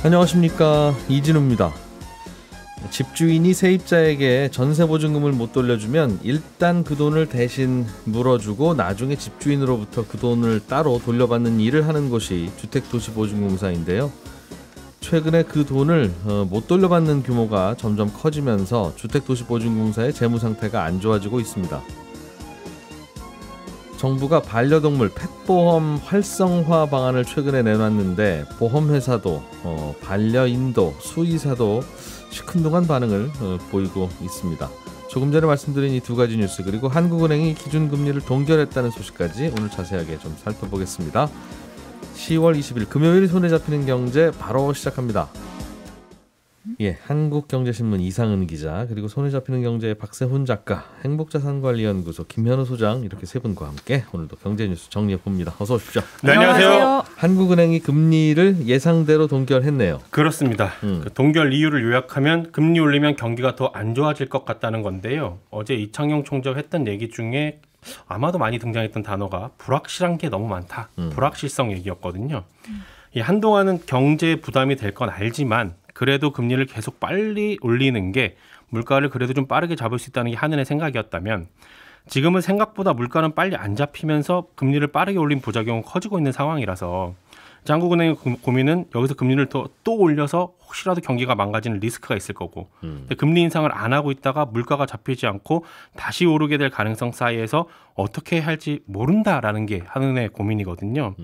안녕하십니까, 이진우입니다. 집주인이 세입자에게 전세보증금을 못 돌려주면 일단 그 돈을 대신 물어주고 나중에 집주인으로부터 그 돈을 따로 돌려받는 일을 하는 곳이 주택도시보증공사인데요. 최근에 그 돈을 못 돌려받는 규모가 점점 커지면서 주택도시보증공사의 재무상태가 안 좋아지고 있습니다. 정부가 반려동물 펫보험 활성화 방안을 최근에 내놨는데 보험회사도 반려인도 수의사도 시큰둥한 반응을 보이고 있습니다. 조금 전에 말씀드린 이 두 가지 뉴스, 그리고 한국은행이 기준금리를 동결했다는 소식까지 오늘 자세하게 좀 살펴보겠습니다. 10월 20일 금요일 손에 잡히는 경제 바로 시작합니다. 예, 한국경제신문 이상은 기자, 그리고 손에 잡히는 경제의 박세훈 작가, 행복자산관리연구소 김현우 소장, 이렇게 세 분과 함께 오늘도 경제 뉴스 정리해 봅니다. 어서 오십시오. 네, 안녕하세요. 한국은행이 금리를 예상대로 동결했네요. 그렇습니다. 그 동결 이유를 요약하면 금리 올리면 경기가 더 안 좋아질 것 같다는 건데요. 어제 이창용 총재가 했던 얘기 중에 아마도 많이 등장했던 단어가 불확실한 게 너무 많다. 불확실성 얘기였거든요. 이 한동안은 경제에 부담이 될 건 알지만 그래도 금리를 계속 빨리 올리는 게 물가를 그래도 좀 빠르게 잡을 수 있다는 게 한은의 생각이었다면, 지금은 생각보다 물가는 빨리 안 잡히면서 금리를 빠르게 올린 부작용은 커지고 있는 상황이라서 한국은행의 고민은 여기서 금리를 또 올려서 혹시라도 경기가 망가지는 리스크가 있을 거고, 근데 금리 인상을 안 하고 있다가 물가가 잡히지 않고 다시 오르게 될 가능성 사이에서 어떻게 해야 할지 모른다라는 게 한은의 고민이거든요.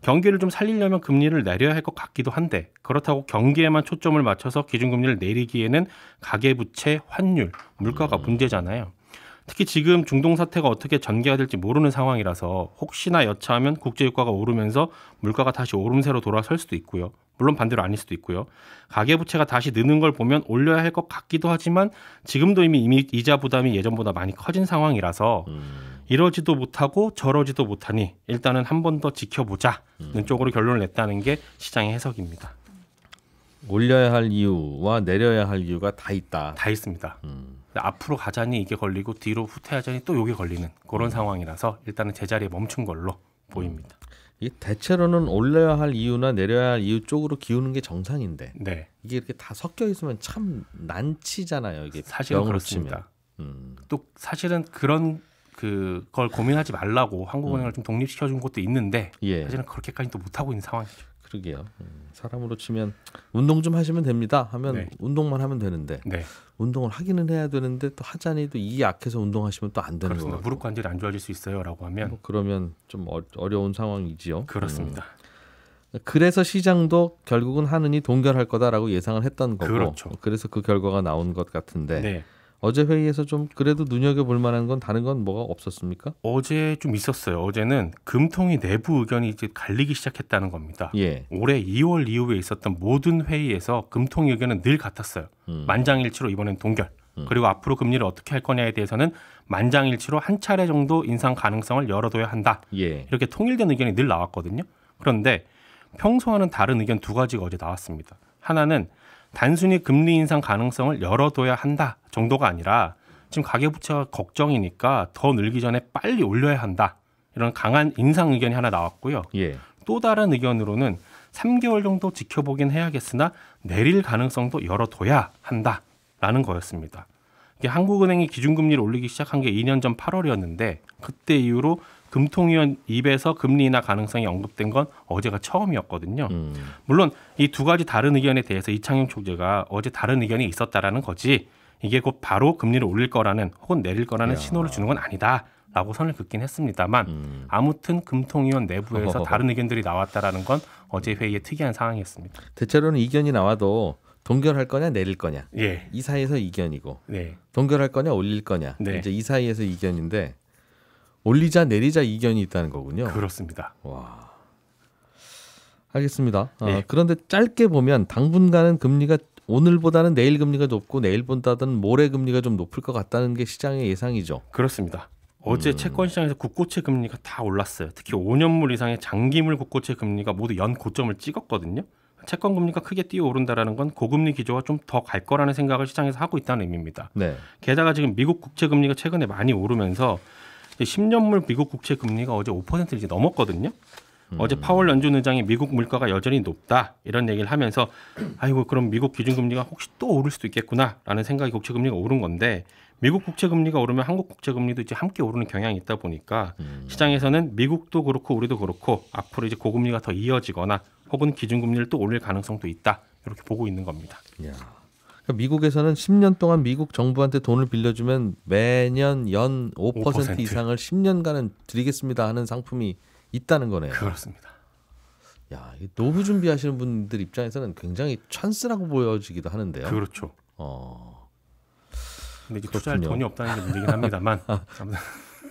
경기를 좀 살리려면 금리를 내려야 할 것 같기도 한데, 그렇다고 경기에만 초점을 맞춰서 기준금리를 내리기에는 가계부채, 환율, 물가가 문제잖아요. 특히 지금 중동 사태가 어떻게 전개가 될지 모르는 상황이라서 혹시나 여차하면 국제유가가 오르면서 물가가 다시 오름세로 돌아설 수도 있고요. 물론 반대로 아닐 수도 있고요. 가계부채가 다시 느는 걸 보면 올려야 할 것 같기도 하지만 지금도 이미 이자 부담이 예전보다 많이 커진 상황이라서 이러지도 못하고 저러지도 못하니 일단은 한 번 더 지켜보자는 쪽으로 결론을 냈다는 게 시장의 해석입니다. 올려야 할 이유와 내려야 할 이유가 다 있다. 다 있습니다. 앞으로 가자니 이게 걸리고 뒤로 후퇴하자니 또 이게 걸리는 그런 상황이라서 일단은 제자리에 멈춘 걸로 보입니다. 이 대체로는 올려야 할 이유나 내려야 할 이유 쪽으로 기우는 게 정상인데, 네. 이게 이렇게 다 섞여 있으면 참 난치잖아요. 이게 사실은 그렇습니다. 또 사실은 그런 그걸 고민하지 말라고 한국은행을 좀 독립시켜준 것도 있는데, 예. 사실은 그렇게까지 또 못하고 있는 상황이죠. 그러게요. 사람으로 치면 운동 좀 하시면 됩니다 하면 네. 운동만 하면 되는데, 네. 운동을 하기는 해야 되는데 또 하자니 또 이게 약해서 운동하시면 또 안 되는 거고, 무릎 관절이 안 좋아질 수 있어요라고 하면 뭐 그러면 좀 어려운 상황이지요. 그렇습니다. 그래서 시장도 결국은 하느니 동결할 거다라고 예상을 했던 거고, 그렇죠. 그래서 그 결과가 나온 것 같은데, 네. 어제 회의에서 좀 그래도 눈여겨볼 만한 건 다른 건 뭐가 없었습니까? 어제 좀 있었어요. 어제는 금통위 내부 의견이 이제 갈리기 시작했다는 겁니다. 예. 올해 2월 이후에 있었던 모든 회의에서 금통위 의견은 늘 같았어요. 만장일치로 이번엔 동결. 그리고 앞으로 금리를 어떻게 할 거냐에 대해서는 만장일치로 한 차례 정도 인상 가능성을 열어둬야 한다. 예. 이렇게 통일된 의견이 늘 나왔거든요. 그런데 평소와는 다른 의견 두 가지가 어제 나왔습니다. 하나는 단순히 금리 인상 가능성을 열어둬야 한다 정도가 아니라 지금 가계부채가 걱정이니까 더 늘기 전에 빨리 올려야 한다. 이런 강한 인상 의견이 하나 나왔고요. 예. 또 다른 의견으로는 3개월 정도 지켜보긴 해야겠으나 내릴 가능성도 열어둬야 한다라는 거였습니다. 이게 한국은행이 기준금리를 올리기 시작한 게 2년 전 8월이었는데 그때 이후로 금통위원 입에서 금리 인하 가능성이 언급된 건 어제가 처음이었거든요. 물론 이 두 가지 다른 의견에 대해서 이창용 총재가 어제 다른 의견이 있었다라는 거지, 이게 곧 바로 금리를 올릴 거라는 혹은 내릴 거라는 신호를 주는 건 아니다라고 선을 긋긴 했습니다만, 아무튼 금통위원 내부에서 다른 의견들이 나왔다라는 건 어제 회의의 특이한 상황이었습니다. 대체로는 이견이 나와도 동결할 거냐 내릴 거냐, 예. 이 사이에서 이견이고, 네. 동결할 거냐 올릴 거냐, 네. 이제 이 사이에서 이견인데, 올리자 내리자 이견이 있다는 거군요. 그렇습니다. 와, 알겠습니다. 네. 그런데 짧게 보면 당분간은 금리가 오늘보다는 내일 금리가 높고 내일보다는 모레 금리가 좀 높을 것 같다는 게 시장의 예상이죠. 그렇습니다. 어제 채권 시장에서 국고채 금리가 다 올랐어요. 특히 5년물 이상의 장기물 국고채 금리가 모두 연 고점을 찍었거든요. 채권 금리가 크게 뛰어오른다라는 건 고금리 기조가 좀 더 갈 거라는 생각을 시장에서 하고 있다는 의미입니다. 네. 게다가 지금 미국 국채 금리가 최근에 많이 오르면서 10년물 미국 국채 금리가 어제 5%를 이제 넘었거든요. 어제 파월 연준 의장이 미국 물가가 여전히 높다 이런 얘기를 하면서 아이고 그럼 미국 기준금리가 혹시 또 오를 수도 있겠구나라는 생각이 국채금리가 오른 건데 미국 국채금리가 오르면 한국 국채금리도 이제 함께 오르는 경향이 있다 보니까 시장에서는 미국도 그렇고 우리도 그렇고 앞으로 이제 고금리가 더 이어지거나 혹은 기준금리를 또 올릴 가능성도 있다 이렇게 보고 있는 겁니다. 야. 그러니까 미국에서는 10년 동안 미국 정부한테 돈을 빌려주면 매년 연 5% 이상을 10년간은 드리겠습니다 하는 상품이 있다는 거네요. 그렇습니다. 야, 노후 준비하시는 분들 입장에서는 굉장히 찬스라고 보여지기도 하는데요. 그렇죠. 근데 이제 투자할 돈이 없다는 게 문제긴 합니다만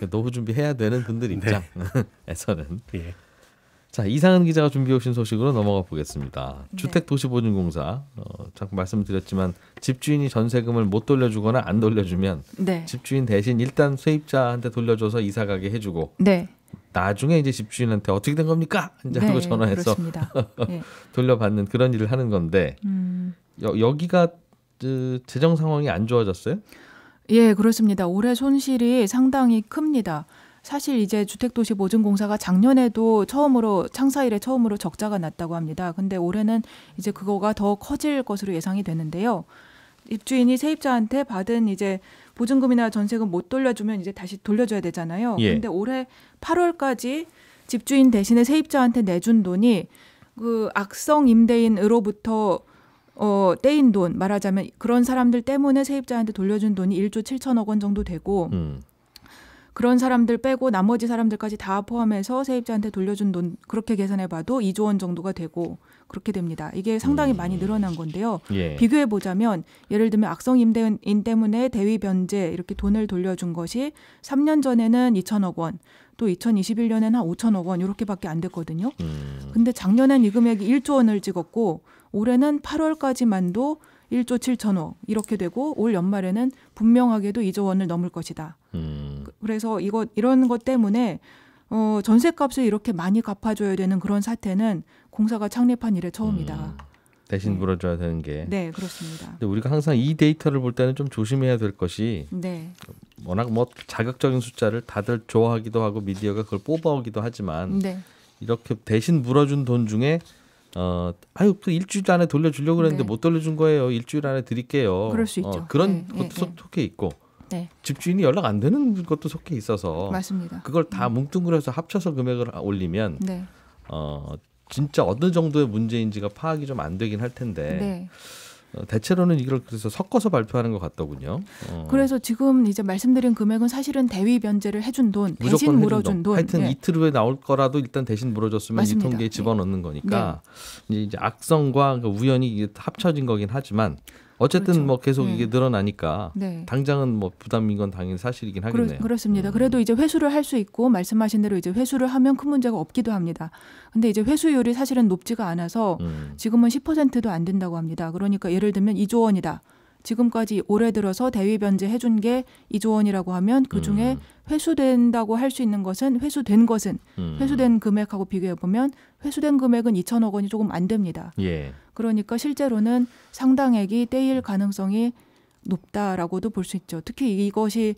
노후 준비해야 되는 분들 입장에서는. 예. 자, 이상은 기자가 준비해 오신 소식으로 넘어가 보겠습니다. 네. 주택도시보증공사 잠깐 말씀드렸지만 집주인이 전세금을 못 돌려주거나 안 돌려주면 네. 집주인 대신 일단 세입자한테 돌려줘서 이사 가게 해주고 네. 나중에 이제 집주인한테 어떻게 된 겁니까? 이제 하고 전화해서 네. 돌려받는 그런 일을 하는 건데 여기가 재정 상황이 안 좋아졌어요? 예, 그렇습니다. 올해 손실이 상당히 큽니다. 사실 이제 주택도시보증공사가 작년에도 창사 이래 처음으로 적자가 났다고 합니다. 근데 올해는 이제 그거가 더 커질 것으로 예상이 되는데요. 입주인이 세입자한테 받은 이제 보증금이나 전세금 못 돌려주면 이제 다시 돌려줘야 되잖아요. 예. 근데 올해 8월까지 집주인 대신에 세입자한테 내준 돈이 그 악성 임대인으로부터 떼인 돈, 말하자면 그런 사람들 때문에 세입자한테 돌려준 돈이 1조 7천억 원 정도 되고 그런 사람들 빼고 나머지 사람들까지 다 포함해서 세입자한테 돌려준 돈 그렇게 계산해봐도 2조 원 정도가 되고 그렇게 됩니다. 이게 상당히 많이 늘어난 건데요. 예. 비교해보자면 예를 들면 악성 임대인 때문에 대위 변제 이렇게 돈을 돌려준 것이 3년 전에는 2천억 원, 또 2021년에는 한 5천억 원 이렇게밖에 안 됐거든요. 근데 작년엔 이 금액이 1조 원을 찍었고 올해는 8월까지만도 1조 7천억 이렇게 되고 올 연말에는 분명하게도 2조 원을 넘을 것이다. 그래서 이런 것 때문에 전세값을 이렇게 많이 갚아줘야 되는 그런 사태는 공사가 창립한 이래 처음이다. 대신 물어줘야 되는 게. 네, 그렇습니다. 근데 우리가 항상 이 데이터를 볼 때는 좀 조심해야 될 것이 네. 워낙 뭐 자극적인 숫자를 다들 좋아하기도 하고 미디어가 그걸 뽑아오기도 하지만 네. 이렇게 대신 물어준 돈 중에 그 일주일 안에 돌려주려고 그랬는데 네. 못 돌려준 거예요. 일주일 안에 드릴게요. 그럴 수 있죠. 그런 네, 것도 속해 있고 네. 집주인이 연락 안 되는 것도 속해 있어서 맞습니다. 그걸 다 뭉뚱그려서 합쳐서 금액을 올리면 네. 진짜 어느 정도의 문제인지가 파악이 좀 안 되긴 할 텐데 네. 대체로는 이걸 그래서 섞어서 발표하는 것 같더군요. 그래서 지금 이제 말씀드린 금액은 사실은 대위 변제를 해준 돈, 무조건 대신 해준 물어준 돈. 하여튼 네. 이틀 후에 나올 거라도 일단 대신 물어줬으면 맞습니다. 이 통계에 집어넣는 거니까 이제 악성과 그 우연히 이게 합쳐진 거긴 하지만 어쨌든 그렇죠. 뭐 계속 네. 이게 늘어나니까 네. 당장은 뭐 부담인 건 당연히 사실이긴 하겠네요. 그렇습니다. 그래도 이제 회수를 할 수 있고 말씀하신 대로 이제 회수를 하면 큰 문제가 없기도 합니다. 근데 이제 회수율이 사실은 높지가 않아서 지금은 10%도 안 된다고 합니다. 그러니까 예를 들면 2조 원이다. 지금까지 올해 들어서 대위 변제 해준 게 2조 원이라고 하면 그중에 회수된다고 할 수 있는 것은 회수된 금액하고 비교해 보면 회수된 금액은 2천억 원이 조금 안 됩니다. 예. 그러니까 실제로는 상당액이 떼일 가능성이 높다라고도 볼 수 있죠. 특히 이것이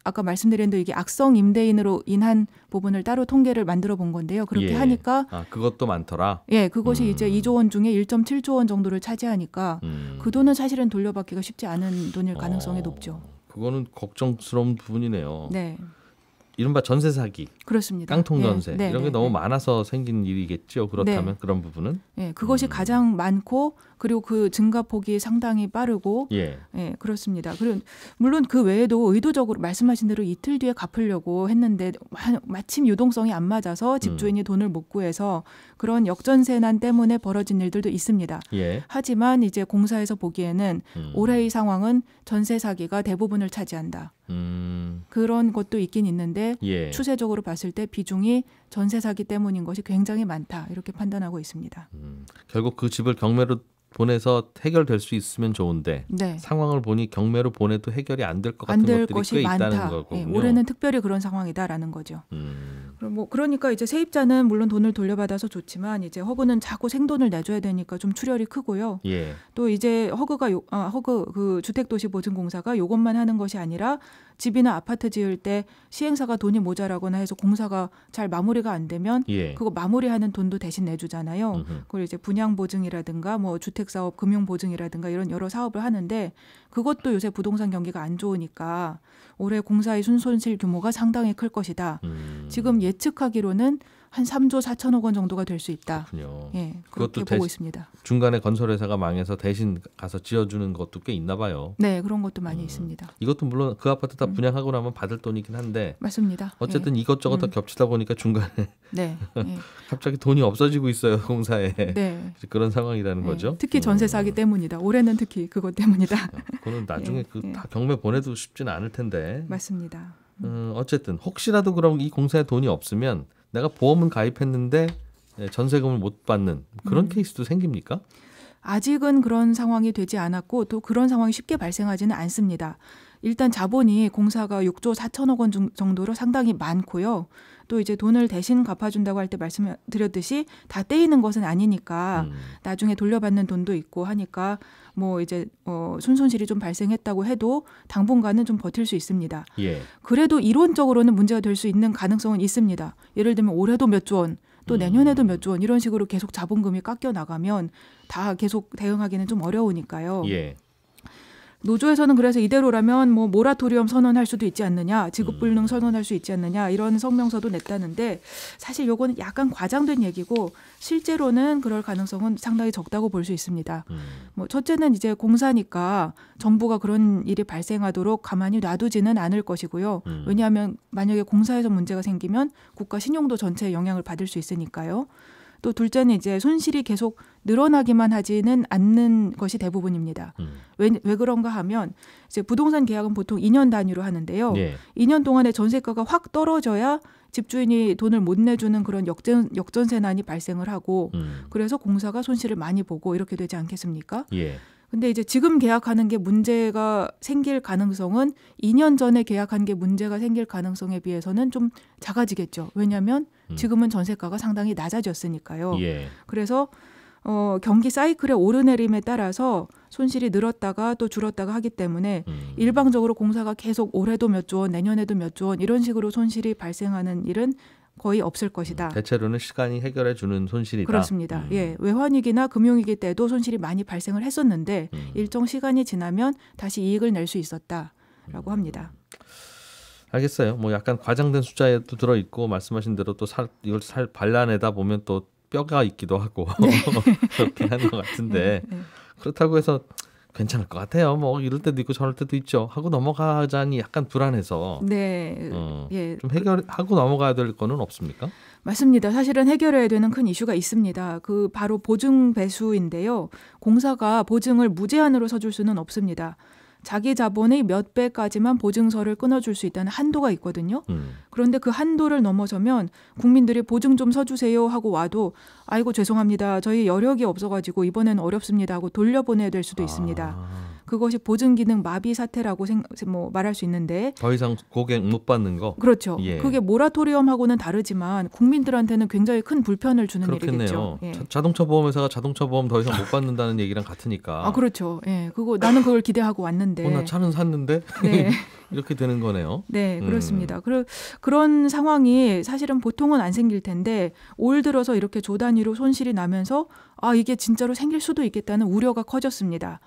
아까 말씀드린 대로 이게 악성 임대인으로 인한 부분을 따로 통계를 만들어 본 건데요. 그렇게 예. 하니까 그것도 많더라. 예, 그것이 이제 2조 원 중에 1.7조 원 정도를 차지하니까 그 돈은 사실은 돌려받기가 쉽지 않은 돈일 가능성이 높죠. 그거는 걱정스러운 부분이네요. 네. 이른바 전세 사기, 그렇습니다. 깡통 전세 네, 이런 게 네, 너무 네. 많아서 생긴 일이겠죠. 그렇다면 네. 그런 부분은 예, 그것이 가장 많고 그리고 그 증가폭이 상당히 빠르고 예. 예, 그렇습니다. 그리고 물론 그 외에도 의도적으로 말씀하신 대로 이틀 뒤에 갚으려고 했는데 마침 유동성이 안 맞아서 집주인이 돈을 못 구해서 그런 역전세난 때문에 벌어진 일들도 있습니다. 예. 하지만 이제 공사에서 보기에는 올해의 상황은 전세 사기가 대부분을 차지한다. 그런 것도 있긴 있는데 예. 추세적으로 봤을 때 비중이 전세 사기 때문인 것이 굉장히 많다. 이렇게 판단하고 있습니다. 결국 그 집을 경매로 보내서 해결될 수 있으면 좋은데 네. 상황을 보니 경매로 보내도 해결이 안 될 것 같은 안 될 것들이 것이 꽤 많다. 있다는 거군요. 예, 올해는 특별히 그런 상황이다라는 거죠. 그러니까 이제 세입자는 물론 돈을 돌려받아서 좋지만 이제 허그는 자꾸 생돈을 내줘야 되니까 좀 출혈이 크고요. 예. 또 이제 허그 그 주택도시보증공사가 이것만 하는 것이 아니라 집이나 아파트 지을 때 시행사가 돈이 모자라거나 해서 공사가 잘 마무리가 안 되면 예. 그거 마무리하는 돈도 대신 내주잖아요. 그걸 이제 분양보증이라든가 뭐 주택사업 금융보증이라든가 이런 여러 사업을 하는데 그것도 요새 부동산 경기가 안 좋으니까 올해 공사의 순손실 규모가 상당히 클 것이다. 지금 예측하기로는 한 3조 4천억 원 정도가 될 수 있다. 그렇군요. 예, 그렇게 보고 있습니다. 중간에 건설회사가 망해서 대신 가서 지어주는 것도 꽤 있나 봐요. 네, 그런 것도 많이 있습니다. 이것도 물론 그 아파트 다 분양하고 나면 받을 돈이긴 한데 맞습니다. 어쨌든 이것저것 다 겹치다 보니까 중간에 네, 네. 갑자기 돈이 없어지고 있어요. 공사에. 네. 그런 상황이라는 네. 거죠. 특히 전세 사기 때문이다. 올해는 특히 그것 때문이다. 그거는 나중에 예, 그 예. 다 경매 보내도 쉽지는 않을 텐데. 맞습니다. 어쨌든 혹시라도 그럼 이 공사에 돈이 없으면 내가 보험은 가입했는데 전세금을 못 받는 그런 케이스도 생깁니까? 아직은 그런 상황이 되지 않았고 또 그런 상황이 쉽게 발생하지는 않습니다. 일단 자본이 공사가 6조 4천억 원 정도로 상당히 많고요. 또 이제 돈을 대신 갚아준다고 할 때 말씀드렸듯이 다 떼이는 것은 아니니까 나중에 돌려받는 돈도 있고 하니까 뭐 이제 순손실이 좀 발생했다고 해도 당분간은 좀 버틸 수 있습니다. 예. 그래도 이론적으로는 문제가 될 수 있는 가능성은 있습니다. 예를 들면 올해도 몇 조 원, 또 내년에도 몇 조 원 이런 식으로 계속 자본금이 깎여 나가면 다 계속 대응하기는 좀 어려우니까요. 예. 노조에서는 그래서 이대로라면 뭐 모라토리엄 선언할 수도 있지 않느냐, 지급불능 선언할 수 있지 않느냐 이런 성명서도 냈다는데 사실 요거는 약간 과장된 얘기고 실제로는 그럴 가능성은 상당히 적다고 볼 수 있습니다. 뭐 첫째는 이제 공사니까 정부가 그런 일이 발생하도록 가만히 놔두지는 않을 것이고요. 왜냐하면 만약에 공사에서 문제가 생기면 국가 신용도 전체에 영향을 받을 수 있으니까요. 또 둘째는 이제 손실이 계속 늘어나기만 하지는 않는 것이 대부분입니다. 왜 그런가 하면 이제 부동산 계약은 보통 2년 단위로 하는데요. 예. 2년 동안에 전세가가 확 떨어져야 집주인이 돈을 못 내주는 그런 역전세난이 발생을 하고 그래서 공사가 손실을 많이 보고 이렇게 되지 않겠습니까? 예. 근데 이제 지금 계약하는 게 문제가 생길 가능성은 2년 전에 계약한 게 문제가 생길 가능성에 비해서는 좀 작아지겠죠. 왜냐하면 지금은 전세가가 상당히 낮아졌으니까요. 예. 그래서 경기 사이클의 오르내림에 따라서 손실이 늘었다가 또 줄었다가 하기 때문에 일방적으로 공사가 계속 올해도 몇 조 원, 내년에도 몇 조 원 이런 식으로 손실이 발생하는 일은 거의 없을 것이다. 대체로는 시간이 해결해 주는 손실이다. 그렇습니다. 예, 외환위기나 금융위기 때도 손실이 많이 발생을 했었는데 일정 시간이 지나면 다시 이익을 낼 수 있었다라고 합니다. 알겠어요. 뭐 약간 과장된 숫자에도 들어 있고 말씀하신 대로 또 이걸 발라내다 보면 또 뼈가 있기도 하고 그렇게 하는 것 같은데 그렇다고 해서 괜찮을 것 같아요. 뭐 이럴 때도 있고 저럴 때도 있죠. 하고 넘어가자니 약간 불안해서. 네, 예, 좀 해결하고 넘어가야 될 거는 없습니까? 맞습니다. 사실은 해결해야 되는 큰 이슈가 있습니다. 그 바로 보증 배수인데요. 공사가 보증을 무제한으로 서줄 수는 없습니다. 자기 자본의 몇 배까지만 보증서를 끊어줄 수 있다는 한도가 있거든요. 그런데 그 한도를 넘어서면 국민들이 보증 좀 서주세요 하고 와도 아이고 죄송합니다. 저희 여력이 없어가지고 이번에는 어렵습니다 하고 돌려보내야 될 수도 있습니다. 그것이 보증기능 마비 사태라고 말할 수 있는데 더 이상 고객 못 받는 거? 그렇죠. 예. 그게 모라토리엄하고는 다르지만 국민들한테는 굉장히 큰 불편을 주는 그렇겠네요. 일이겠죠. 예. 자동차 보험회사가 자동차 보험 더 이상 못 받는다는 얘기랑 같으니까. 아 그렇죠. 예, 나는 그걸 기대하고 왔는데. 나 차는 샀는데 네. 이렇게 되는 거네요. 네, 그렇습니다. 그런 상황이 사실은 보통은 안 생길 텐데 올 들어서 이렇게 조 단위로 손실이 나면서 아 이게 진짜로 생길 수도 있겠다는 우려가 커졌습니다.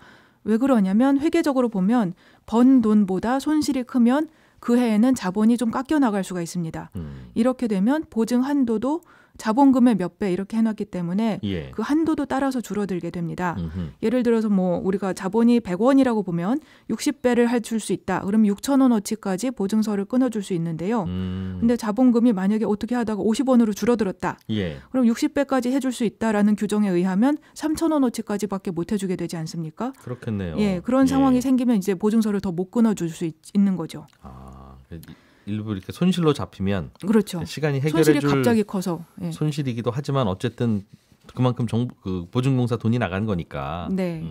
왜 그러냐면 회계적으로 보면 번 돈보다 손실이 크면 그 해에는 자본이 좀 깎여 나갈 수가 있습니다. 이렇게 되면 보증 한도도 자본금의 몇 배 이렇게 해놨기 때문에 예. 그 한도도 따라서 줄어들게 됩니다. 예를 들어서 뭐 우리가 자본이 100원이라고 보면 60배를 해줄 수 있다. 그럼 6,000원어치까지 보증서를 끊어줄 수 있는데요. 근데 자본금이 만약에 어떻게 하다가 50원으로 줄어들었다. 예. 그럼 60배까지 해줄 수 있다라는 규정에 의하면 3,000원어치까지밖에 못 해주게 되지 않습니까? 그렇겠네요. 예, 그런 상황이 생기면 이제 보증서를 더 못 끊어줄 수 있는 거죠. 아, 일부 이렇게 손실로 잡히면 그렇죠. 시간이 해결해 손실이 줄 갑자기 커서 예. 손실이기도 하지만 어쨌든 그만큼 그 보증공사 돈이 나가는 거니까. 네.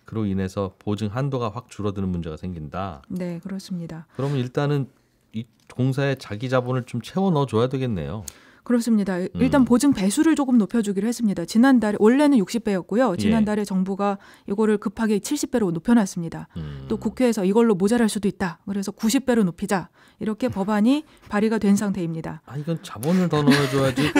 그로 인해서 보증 한도가 확 줄어드는 문제가 생긴다. 네, 그렇습니다. 그러면 일단은 이 공사에 자기 자본을 좀 채워 넣어줘야 되겠네요. 그렇습니다. 일단 보증 배수를 조금 높여주기로 했습니다. 지난달에 원래는 60배였고요. 지난달에 정부가 이거를 급하게 70배로 높여놨습니다. 또 국회에서 이걸로 모자랄 수도 있다. 그래서 90배로 높이자. 이렇게 법안이 발의가 된 상태입니다. 이건 자본을 더 넣어줘야지.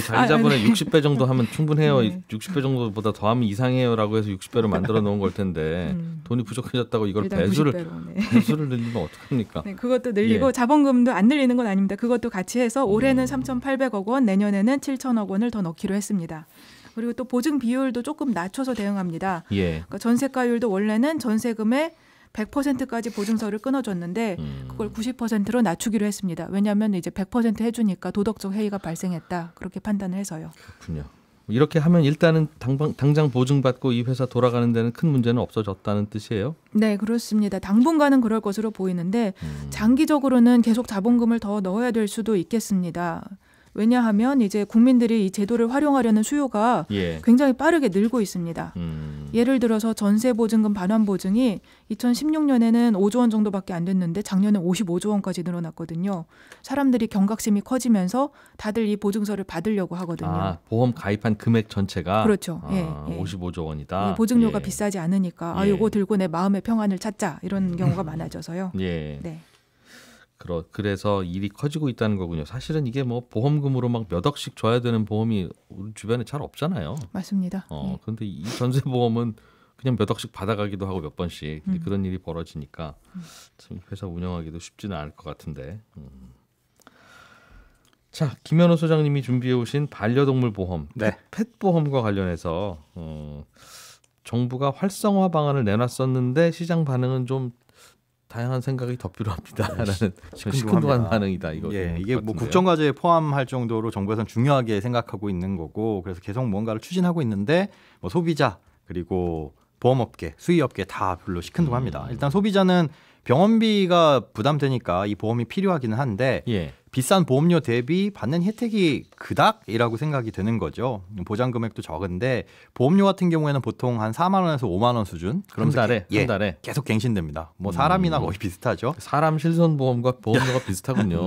자기 자본에 60배 정도 하면 충분해요. 60배 정도보다 더하면 이상해요라고 해서 60배로 만들어 놓은 걸 텐데 돈이 부족해졌다고 이걸 배수를 늘리면 어떡합니까? 네, 그것도 늘리고 자본금도 안 늘리는 건 아닙니다. 그것도 같이 해서 올해는 3,800억 원, 내년에는 7,000억 원을 더 넣기로 했습니다. 그리고 또 보증 비율도 조금 낮춰서 대응합니다. 그러니까 전세가율도 원래는 전세금의 100%까지 보증서를 끊어줬는데 그걸 90%로 낮추기로 했습니다. 왜냐하면 이제 100% 해주니까 도덕적 해이가 발생했다. 그렇게 판단을 해서요. 그렇군요. 이렇게 하면 일단은 당장 보증받고 이 회사 돌아가는 데는 큰 문제는 없어졌다는 뜻이에요? 네, 그렇습니다. 당분간은 그럴 것으로 보이는데 장기적으로는 계속 자본금을 더 넣어야 될 수도 있겠습니다. 왜냐하면 이제 국민들이 이 제도를 활용하려는 수요가 굉장히 빠르게 늘고 있습니다. 예를 들어서 전세보증금 반환보증이 2016년에는 5조 원 정도밖에 안 됐는데 작년에 55조 원까지 늘어났거든요. 사람들이 경각심이 커지면서 다들 이 보증서를 받으려고 하거든요. 보험 가입한 금액 전체가 그렇죠. 55조 원이다. 보증료가 비싸지 않으니까 이거 들고 내 마음의 평안을 찾자 이런 경우가 많아져서요. 네. 그래서 일이 커지고 있다는 거군요. 사실은 이게 뭐 보험금으로 막 몇 억씩 줘야 되는 보험이 우리 주변에 잘 없잖아요. 맞습니다. 그런데 이 전세보험은 그냥 몇 억씩 받아가기도 하고 몇 번씩 그런 일이 벌어지니까 참 회사 운영하기도 쉽지는 않을 것 같은데. 자, 김현우 소장님이 준비해 오신 반려동물 보험, 펫보험과 관련해서 정부가 활성화 방안을 내놨었는데 시장 반응은 좀 다양한 생각이 더 필요합니다라는 시큰둥한 반응이다. 이게 뭐 국정과제에 포함할 정도로 정부에서는 중요하게 생각하고 있는 거고 그래서 계속 뭔가를 추진하고 있는데 뭐 소비자 그리고 보험업계, 수의업계 다 별로 시큰둥합니다. 일단 소비자는 병원비가 부담되니까 이 보험이 필요하기는 한데 비싼 보험료 대비 받는 혜택이 그닥이라고 생각이 되는 거죠. 보장 금액도 적은데 보험료 같은 경우에는 보통 한 4만 원에서 5만 원 수준. 한 달에 계속 갱신됩니다. 뭐 사람이나 거의 비슷하죠. 사람 실손보험과 보험료가 비슷하군요.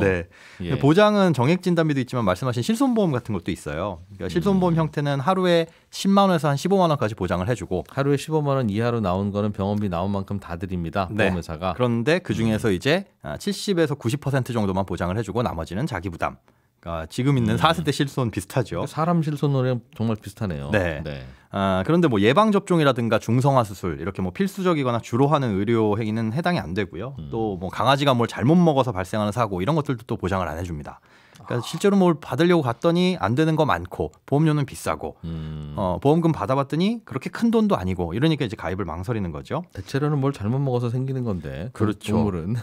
보장은 정액진단비도 있지만 말씀하신 실손보험 같은 것도 있어요. 그러니까 실손보험 형태는 하루에 10만 원에서 한 15만 원까지 보장을 해주고 하루에 15만 원 이하로 나온 거는 병원비 나온 만큼 다 드립니다. 보험회사가. 그런데 그중에서 이제 70에서 90% 정도만 보장을 해주고 나머지는 자기 부담. 그러니까 지금 있는 4세대 실손 비슷하죠. 사람 실손으로는 정말 비슷하네요. 그런데 뭐 예방 접종이라든가 중성화 수술 이렇게 뭐 필수적이거나 주로 하는 의료 행위는 해당이 안 되고요. 또 뭐 강아지가 뭘 잘못 먹어서 발생하는 사고 이런 것들도 또 보장을 안 해줍니다. 그러니까 실제로 뭘 받으려고 갔더니 안 되는 거 많고 보험료는 비싸고 보험금 받아봤더니 그렇게 큰 돈도 아니고 이러니까 이제 가입을 망설이는 거죠. 대체로는 뭘 잘못 먹어서 생기는 건데. 그렇죠. 동물은.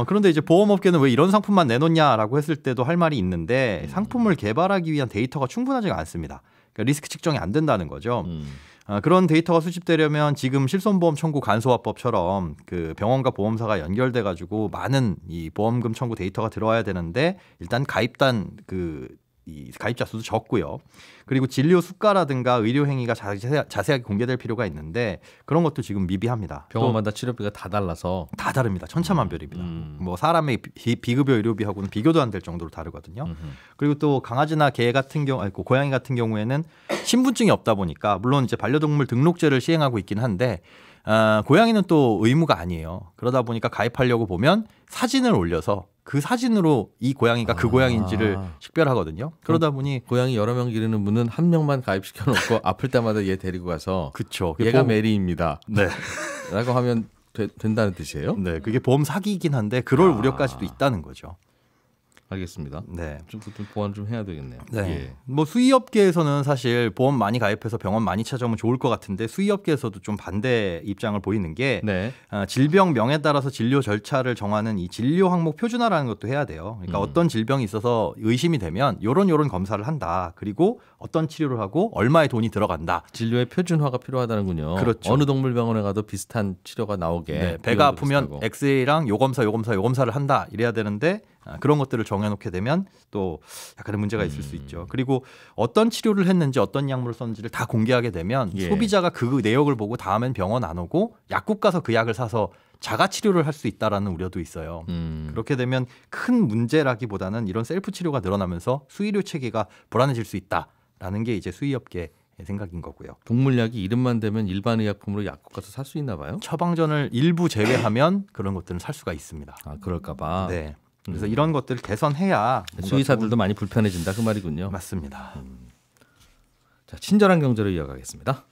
그런데 이제 보험업계는 왜 이런 상품만 내놓냐라고 했을 때도 할 말이 있는데 상품을 개발하기 위한 데이터가 충분하지가 않습니다. 그러니까 리스크 측정이 안 된다는 거죠. 그런 데이터가 수집되려면 지금 실손보험 청구 간소화법처럼 그 병원과 보험사가 연결돼 가지고 많은 이 보험금 청구 데이터가 들어와야 되는데 일단 가입단 이 가입자 수도 적고요. 그리고 진료 수가라든가 의료 행위가 자세하게 공개될 필요가 있는데 그런 것도 지금 미비합니다. 병원마다 치료비가 다 달라서 다 다릅니다. 천차만별입니다. 뭐 사람의 비급여 의료비하고는 비교도 안 될 정도로 다르거든요. 그리고 또 강아지나 개 같은 경우, 고양이 같은 경우에는 신분증이 없다 보니까 물론 이제 반려동물 등록제를 시행하고 있긴 한데 고양이는 또 의무가 아니에요. 그러다 보니까 가입하려고 보면 사진을 올려서 그 사진으로 이 고양이가 그 고양이인지를 식별하거든요. 그러다 보니 고양이 여러 명 기르는 분은 한 명만 가입시켜놓고 아플 때마다 얘 데리고 가서 그쵸. 얘가 메리입니다. 라고 하면 된다는 뜻이에요? 네, 그게 보험 사기이긴 한데 그럴 우려까지도 있다는 거죠. 알겠습니다. 좀 보완 좀 해야 되겠네요. 뭐 수의업계에서는 사실 보험 많이 가입해서 병원 많이 찾아오면 좋을 것 같은데 수의업계에서도 좀 반대 입장을 보이는 게 질병명에 따라서 진료 절차를 정하는 이 진료 항목 표준화라는 것도 해야 돼요. 그러니까 어떤 질병이 있어서 의심이 되면 요런 검사를 한다. 그리고 어떤 치료를 하고 얼마의 돈이 들어간다. 진료의 표준화가 필요하다는군요. 그렇죠. 어느 동물병원에 가도 비슷한 치료가 나오게. 배가 아프면 비슷하고. 엑스레이랑 요 검사를 한다. 이래야 되는데 그런 것들을 정해놓게 되면 또 약간의 문제가 있을 수 있죠. 그리고 어떤 치료를 했는지 어떤 약물을 썼는지를 다 공개하게 되면 소비자가 그 내역을 보고 다음엔 병원 안 오고 약국 가서 그 약을 사서 자가 치료를 할 수 있다라는 우려도 있어요. 그렇게 되면 큰 문제라기보다는 이런 셀프 치료가 늘어나면서 수의료 체계가 불안해질 수 있다라는 게 이제 수의업계 생각인 거고요. 동물약이 이름만 대면 일반 의약품으로 약국 가서 살 수 있나 봐요? 처방전을 일부 제외하면 그런 것들은 살 수가 있습니다. 아, 그럴까 봐. 네. 그래서 이런 것들을 개선해야 수의사들도 많이 불편해진다 그 말이군요. 맞습니다. 자, 친절한 경제로 이어가겠습니다.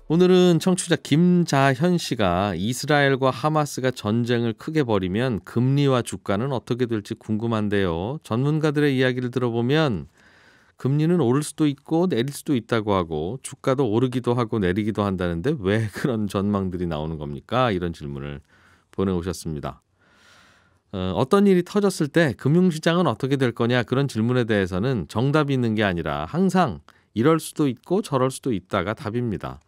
오늘은 청취자 김자현 씨가 이스라엘과 하마스가 전쟁을 크게 벌이면 금리와 주가는 어떻게 될지 궁금한데요. 전문가들의 이야기를 들어보면 금리는 오를 수도 있고 내릴 수도 있다고 하고 주가도 오르기도 하고 내리기도 한다는데 왜 그런 전망들이 나오는 겁니까? 이런 질문을 보내오셨습니다. 어떤 일이 터졌을 때 금융시장은 어떻게 될 거냐 그런 질문에 대해서는 정답이 있는 게 아니라 항상 이럴 수도 있고 저럴 수도 있다가 답입니다.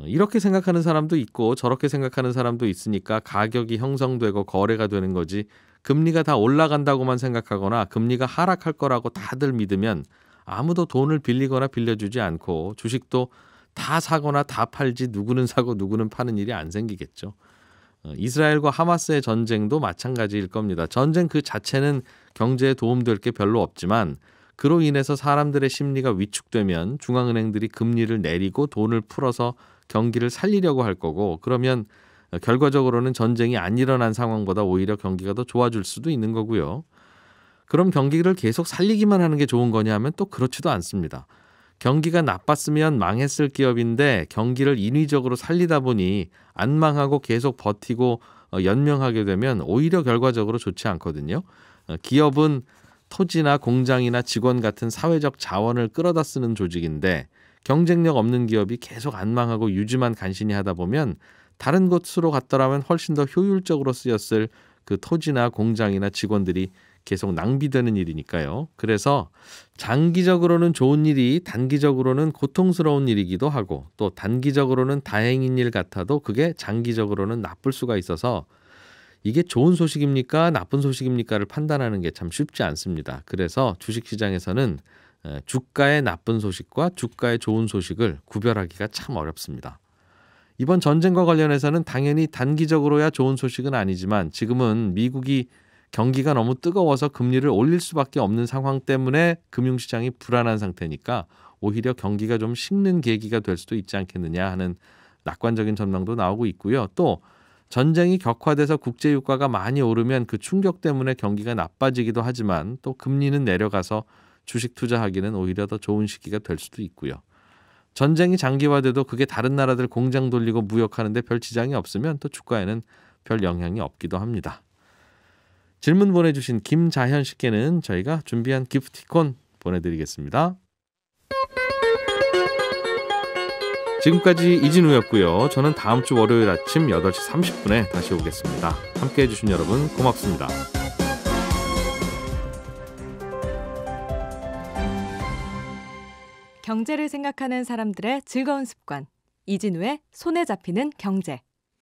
이렇게 생각하는 사람도 있고 저렇게 생각하는 사람도 있으니까 가격이 형성되고 거래가 되는 거지 금리가 다 올라간다고만 생각하거나 금리가 하락할 거라고 다들 믿으면 아무도 돈을 빌리거나 빌려주지 않고 주식도 다 사거나 다 팔지 누구는 사고 누구는 파는 일이 안 생기겠죠. 이스라엘과 하마스의 전쟁도 마찬가지일 겁니다. 전쟁 그 자체는 경제에 도움될 게 별로 없지만 그로 인해서 사람들의 심리가 위축되면 중앙은행들이 금리를 내리고 돈을 풀어서 경기를 살리려고 할 거고 그러면 결과적으로는 전쟁이 안 일어난 상황보다 오히려 경기가 더 좋아질 수도 있는 거고요. 그럼 경기를 계속 살리기만 하는 게 좋은 거냐 하면 또 그렇지도 않습니다. 경기가 나빴으면 망했을 기업인데 경기를 인위적으로 살리다 보니 안 망하고 계속 버티고 연명하게 되면 오히려 결과적으로 좋지 않거든요. 기업은 토지나 공장이나 직원 같은 사회적 자원을 끌어다 쓰는 조직인데 경쟁력 없는 기업이 계속 안 망하고 유지만 간신히 하다 보면 다른 곳으로 갔더라면 훨씬 더 효율적으로 쓰였을 그 토지나 공장이나 직원들이 계속 낭비되는 일이니까요. 그래서 장기적으로는 좋은 일이 단기적으로는 고통스러운 일이기도 하고 또 단기적으로는 다행인 일 같아도 그게 장기적으로는 나쁠 수가 있어서 이게 좋은 소식입니까? 나쁜 소식입니까를 판단하는 게 참 쉽지 않습니다. 그래서 주식시장에서는 주가의 나쁜 소식과 주가의 좋은 소식을 구별하기가 참 어렵습니다. 이번 전쟁과 관련해서는 당연히 단기적으로야 좋은 소식은 아니지만 지금은 미국이 경기가 너무 뜨거워서 금리를 올릴 수밖에 없는 상황 때문에 금융시장이 불안한 상태니까 오히려 경기가 좀 식는 계기가 될 수도 있지 않겠느냐 하는 낙관적인 전망도 나오고 있고요. 또 전쟁이 격화돼서 국제유가가 많이 오르면 그 충격 때문에 경기가 나빠지기도 하지만 또 금리는 내려가서 주식 투자하기는 오히려 더 좋은 시기가 될 수도 있고요. 전쟁이 장기화돼도 그게 다른 나라들 공장 돌리고 무역하는데 별 지장이 없으면 또 주가에는 별 영향이 없기도 합니다. 질문 보내주신 김자현 씨께는 저희가 준비한 기프티콘 보내드리겠습니다. 지금까지 이진우였고요. 저는 다음 주 월요일 아침 8시 30분에 다시 오겠습니다. 함께해 주신 여러분 고맙습니다. 경제를 생각하는 사람들의 즐거운 습관. 이진우의 손에 잡히는 경제.